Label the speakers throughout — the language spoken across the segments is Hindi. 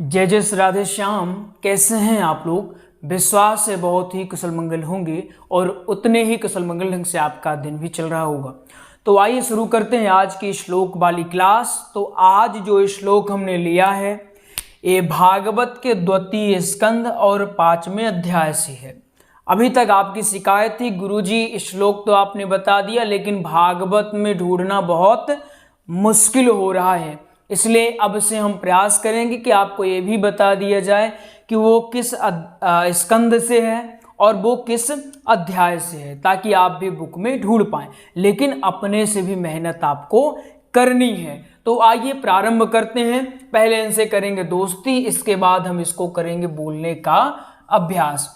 Speaker 1: जय जय श्री राधे श्याम। कैसे हैं आप लोग? विश्वास से बहुत ही कुशल मंगल होंगे और उतने ही कुशल मंगल ढंग से आपका दिन भी चल रहा होगा। तो आइए शुरू करते हैं आज की श्लोक वाली क्लास। तो आज जो श्लोक हमने लिया है ये भागवत के द्वितीय स्कंद और 5वें अध्याय से है। अभी तक आपकी शिकायत थी गुरुजी श्लोक तो आपने बता दिया लेकिन भागवत में ढूंढना बहुत मुश्किल हो रहा है, इसलिए अब से हम प्रयास करेंगे कि आपको ये भी बता दिया जाए कि वो किस स्कंद से है और वो किस अध्याय से है, ताकि आप भी बुक में ढूंढ पाएं। लेकिन अपने से भी मेहनत आपको करनी है। तो आइए प्रारंभ करते हैं। पहले इनसे करेंगे दोस्ती, इसके बाद हम इसको करेंगे बोलने का अभ्यास।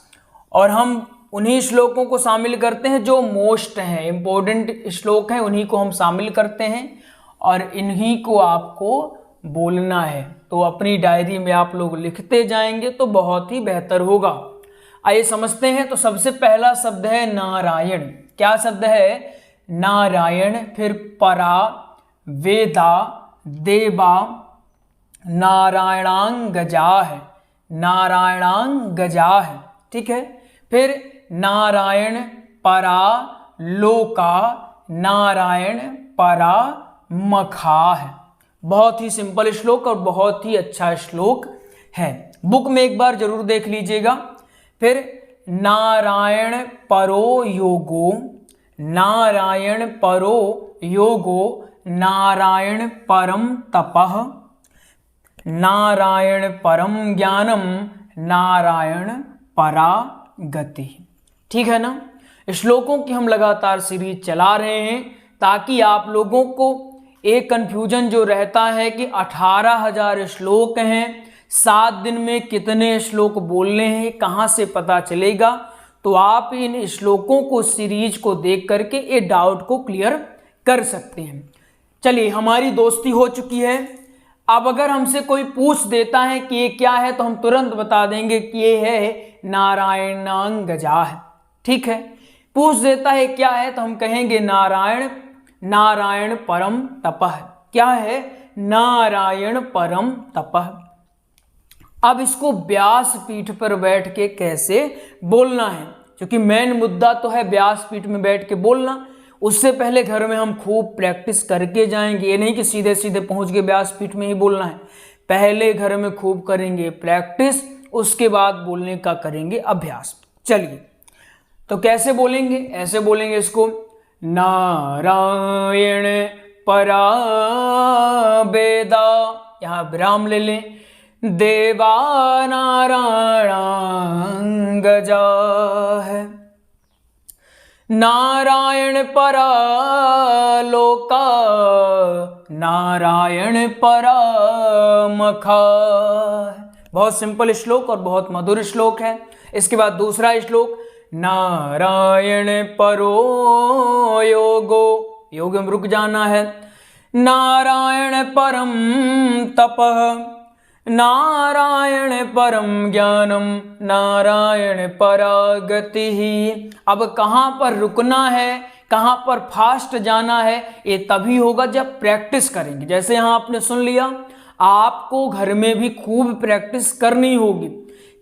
Speaker 1: और हम उन्हीं श्लोकों को शामिल करते हैं जो मोस्ट हैं, इम्पोर्टेंट श्लोक हैं, उन्हीं को हम शामिल करते हैं और इन्हीं को आपको बोलना है। तो अपनी डायरी में आप लोग लिखते जाएंगे तो बहुत ही बेहतर होगा। आइए समझते हैं। तो सबसे पहला शब्द है नारायण। क्या शब्द है? नारायण, फिर परा, वेदा, देवा, नारायणांगजा है, नारायणांगजा है, ठीक है। फिर नारायण परा लोका, नारायण परा मखा है। बहुत ही सिंपल श्लोक और बहुत ही अच्छा श्लोक है, बुक में एक बार जरूर देख लीजिएगा। फिर नारायण परो योगो, नारायण परो योगो, नारायण परम तपः, नारायण परम ज्ञानम, नारायण परा गति। ठीक है ना? श्लोकों की हम लगातार सीरीज चला रहे हैं ताकि आप लोगों को एक कंफ्यूजन जो रहता है कि 18,000 श्लोक हैं, 7 दिन में कितने श्लोक बोलने हैं, कहाँ से पता चलेगा। तो आप इन श्लोकों को सीरीज को देख करके ये डाउट को क्लियर कर सकते हैं। चलिए, हमारी दोस्ती हो चुकी है। अब अगर हमसे कोई पूछ देता है कि ये क्या है तो हम तुरंत बता देंगे कि ये है नारायणांगजा है। ठीक है, पूछ देता है क्या है तो हम कहेंगे नारायण, नारायण परम तपः। क्या है? नारायण परम तपः। अब इसको व्यास पीठ पर बैठ के कैसे बोलना है, क्योंकि मेन मुद्दा तो है व्यास पीठ में बैठ के बोलना। उससे पहले घर में हम खूब प्रैक्टिस करके जाएंगे। ये नहीं कि सीधे सीधे पहुंच के व्यास पीठ में ही बोलना है, पहले घर में खूब करेंगे प्रैक्टिस, उसके बाद बोलने का करेंगे अभ्यास। चलिए, तो कैसे बोलेंगे? ऐसे बोलेंगे इसको, नारायण परा वेदा, यहाँ विराम ले लें, देवा नारायणांगजा है, नारायण परा लोका, नारायण परा मखा। बहुत सिंपल श्लोक और बहुत मधुर श्लोक है। इसके बाद दूसरा श्लोक, नारायण परो योगो, योग में रुक जाना है, नारायण परम तपः, नारायण परम ज्ञानम, नारायण परा गति। अब कहाँ पर रुकना है, कहाँ पर फास्ट जाना है, ये तभी होगा जब प्रैक्टिस करेंगे। जैसे यहाँ आपने सुन लिया, आपको घर में भी खूब प्रैक्टिस करनी होगी।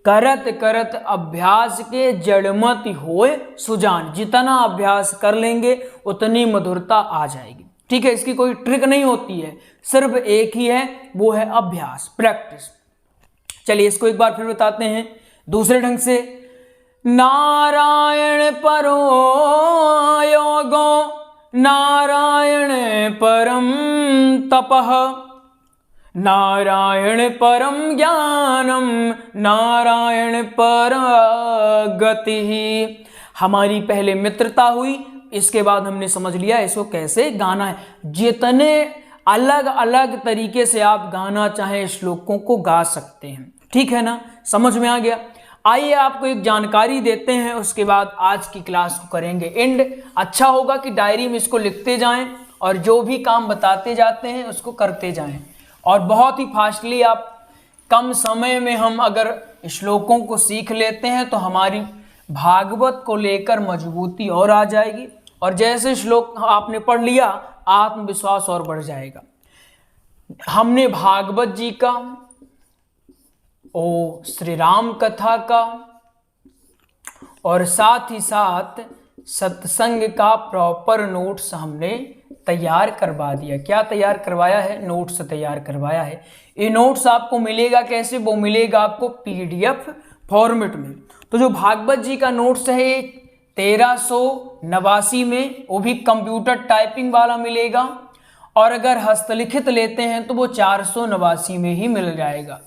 Speaker 1: करत करत अभ्यास के जड़मत होए सुजान। जितना अभ्यास कर लेंगे उतनी मधुरता आ जाएगी। ठीक है, इसकी कोई ट्रिक नहीं होती है, सिर्फ एक ही है, वो है अभ्यास, प्रैक्टिस। चलिए, इसको एक बार फिर बताते हैं दूसरे ढंग से। नारायण परो योगो, नारायण परम तपः, नारायण परम ज्ञानम, नारायण परा गति। हमारी पहले मित्रता हुई, इसके बाद हमने समझ लिया इसको कैसे गाना है। जितने अलग अलग तरीके से आप गाना चाहें श्लोकों को गा सकते हैं। ठीक है ना? समझ में आ गया? आइए आपको एक जानकारी देते हैं, उसके बाद आज की क्लास को करेंगे एंड। अच्छा होगा कि डायरी में इसको लिखते जाएं और जो भी काम बताते जाते हैं उसको करते जाएं। और बहुत ही फास्टली आप कम समय में हम अगर श्लोकों को सीख लेते हैं तो हमारी भागवत को लेकर मजबूती और आ जाएगी। और जैसे श्लोक आपने पढ़ लिया, आत्मविश्वास और बढ़ जाएगा। हमने भागवत जी का ओ श्री राम कथा का और साथ ही साथ सत्संग का प्रॉपर नोट्स हमने तैयार करवा दिया। क्या तैयार करवाया है? नोट्स तैयार करवाया है। ये नोट्स आपको मिलेगा कैसे? वो मिलेगा आपको PDF फॉर्मेट में। तो जो भागवत जी का नोट्स है ये 1389 में, वो भी कंप्यूटर टाइपिंग वाला मिलेगा, और अगर हस्तलिखित लेते हैं तो वो 489 में ही मिल जाएगा।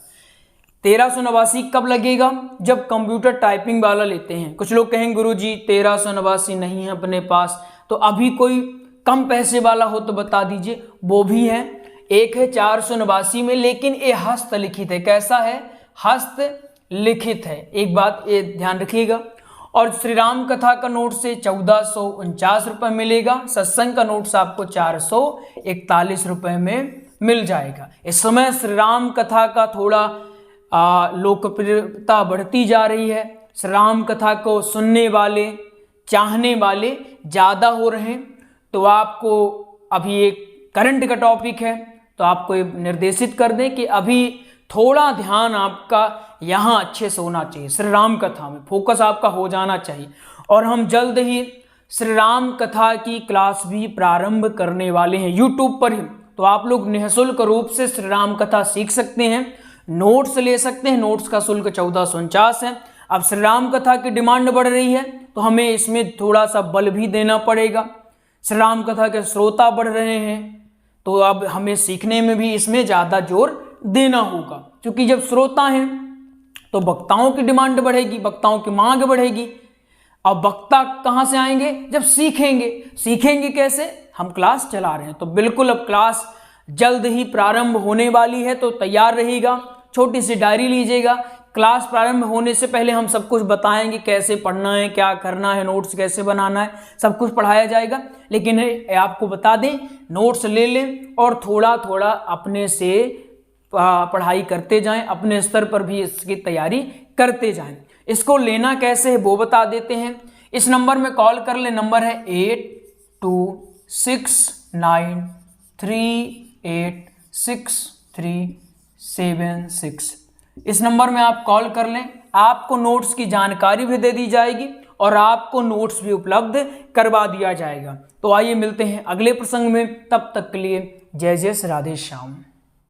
Speaker 1: 1389 कब लगेगा? जब कंप्यूटर टाइपिंग वाला लेते हैं। कुछ लोग कहेंगे गुरुजी 1389 नहीं है अपने पास, तो अभी कोई कम पैसे वाला हो तो बता दीजिए। वो भी है, एक है 489 में, लेकिन ये हस्तलिखित है। कैसा है? हस्तलिखित है। एक बात ये ध्यान रखिएगा। और श्री राम कथा का नोट से 1449 रुपये मिलेगा। सत्संग का नोट्स आपको 441 रुपये में मिल जाएगा। इस समय श्री राम कथा का थोड़ा लोकप्रियता बढ़ती जा रही है। श्री राम कथा को सुनने वाले, चाहने वाले ज़्यादा हो रहे हैं। तो आपको अभी एक करंट का टॉपिक है, तो आपको ये निर्देशित कर दें कि अभी थोड़ा ध्यान आपका यहाँ अच्छे से होना चाहिए। श्री राम कथा में फोकस आपका हो जाना चाहिए। और हम जल्द ही श्री राम कथा की क्लास भी प्रारंभ करने वाले हैं यूट्यूब पर ही। तो आप लोग निःशुल्क रूप से श्री राम कथा सीख सकते हैं, नोट्स ले सकते हैं। नोट्स का शुल्क 1449 है। अब श्री राम कथा की डिमांड बढ़ रही है, तो हमें इसमें थोड़ा सा बल भी देना पड़ेगा। श्री राम कथा के श्रोता बढ़ रहे हैं, तो अब हमें सीखने में भी इसमें ज़्यादा जोर देना होगा। क्योंकि जब श्रोता हैं तो वक्ताओं की डिमांड बढ़ेगी, वक्ताओं की मांग बढ़ेगी। अब वक्ता कहाँ से आएंगे? जब सीखेंगे। सीखेंगे कैसे? हम क्लास चला रहे हैं, तो बिल्कुल अब क्लास जल्द ही प्रारंभ होने वाली है, तो तैयार रहिएगा। छोटी सी डायरी लीजिएगा। क्लास प्रारंभ होने से पहले हम सब कुछ बताएंगे, कैसे पढ़ना है, क्या करना है, नोट्स कैसे बनाना है, सब कुछ पढ़ाया जाएगा। लेकिन आपको बता दें, नोट्स ले लें और थोड़ा थोड़ा अपने से पढ़ाई करते जाएं, अपने स्तर पर भी इसकी तैयारी करते जाएं। इसको लेना कैसे है वो बता देते हैं। इस नंबर में कॉल कर ले। नंबर है 8269386376। इस नंबर में आप कॉल कर लें। आपको नोट्स की जानकारी भी दे दी जाएगी और आपको नोट्स भी उपलब्ध करवा दिया जाएगा। तो आइए मिलते हैं अगले प्रसंग में। तब तक के लिए जय जय श्री राधे श्याम।